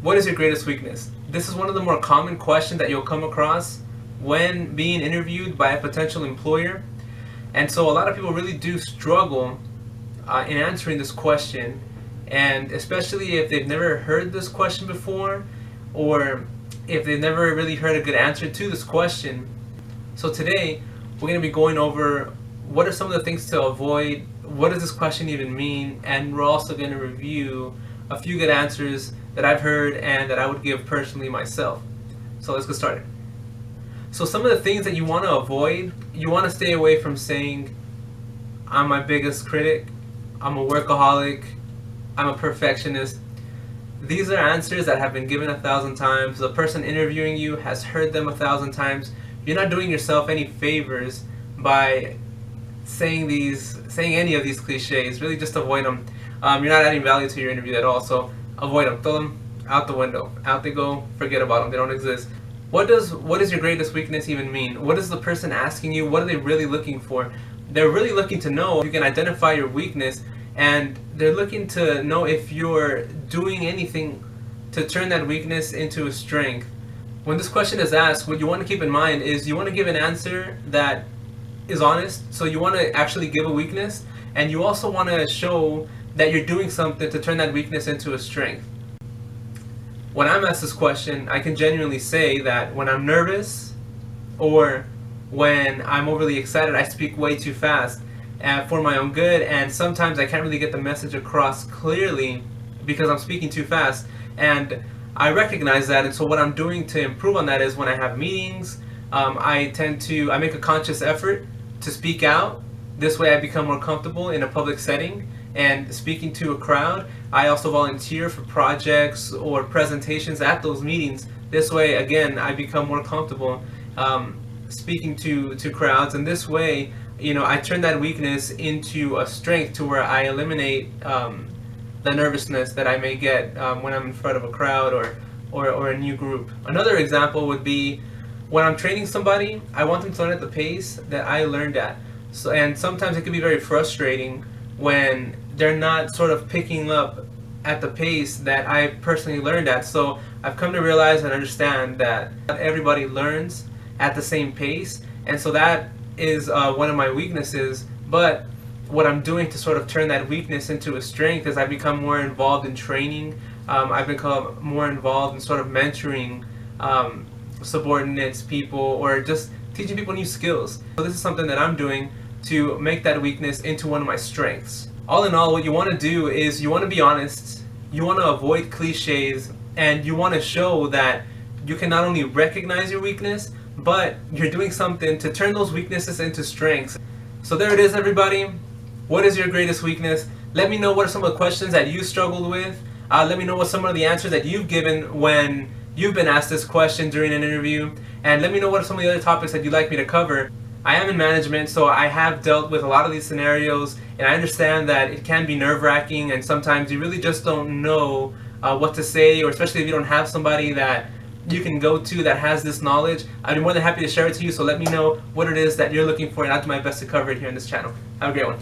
What is your greatest weakness? This is one of the more common questions that you'll come across when being interviewed by a potential employer. And so a lot of people really do struggle in answering this question, and especially if they've never heard this question before, or if they've never really heard a good answer to this question. So today we're going to be going over what are some of the things to avoid, what does this question even mean, and we're also going to review a few good answers that I've heard and that I would give personally myself. So let's get started. So some of the things that you want to avoid, you want to stay away from saying, I'm my biggest critic, I'm a workaholic, I'm a perfectionist. These are answers that have been given 1,000 times. The person interviewing you has heard them 1,000 times. You're not doing yourself any favors by saying any of these cliches. Really just avoid them. You're not adding value to your interview at all, so avoid them. Throw them out the window. Out they go. Forget about them. They don't exist. What does your greatest weakness even mean? What is the person asking you? What are they really looking for? They're really looking to know if you can identify your weakness, and they're looking to know if you're doing anything to turn that weakness into a strength. When this question is asked, what you want to keep in mind is you want to give an answer that is honest. So you want to actually give a weakness, and you also want to show that you're doing something to turn that weakness into a strength. When I'm asked this question, I can genuinely say that when I'm nervous or when I'm overly excited, I speak way too fast for my own good, and sometimes I can't really get the message across clearly because I'm speaking too fast, and I recognize that. And so what I'm doing to improve on that is when I have meetings, I make a conscious effort to speak out. This way I become more comfortable in a public setting and speaking to a crowd. I also volunteer for projects or presentations at those meetings. This way, again, I become more comfortable speaking to crowds, and this way, I turn that weakness into a strength to where I eliminate the nervousness that I may get when I'm in front of a crowd or a new group. Another example would be when I'm training somebody, I want them to learn at the pace that I learned at. So, and sometimes it can be very frustrating when they're not sort of picking up at the pace that I personally learned at. So I've come to realize and understand that not everybody learns at the same pace, and so that is one of my weaknesses. But what I'm doing to sort of turn that weakness into a strength is I become more involved in training. I've become more involved in sort of mentoring subordinates, people, or just teaching people new skills. So this is something that I'm doing to make that weakness into one of my strengths. All in all, what you want to do is you want to be honest, you want to avoid cliches, and you want to show that you can not only recognize your weakness, but you're doing something to turn those weaknesses into strengths. So there it is, everybody. What is your greatest weakness? Let me know what are some of the questions that you struggled with. Let me know what some of the answers that you've given when you've been asked this question during an interview, and let me know what are some of the other topics that you'd like me to cover. I am in management, so I have dealt with a lot of these scenarios, and I understand that it can be nerve-wracking, and sometimes you really just don't know what to say, or especially if you don't have somebody that you can go to that has this knowledge. I'd be more than happy to share it to you, so let me know what it is that you're looking for, and I'll do my best to cover it here on this channel. Have a great one.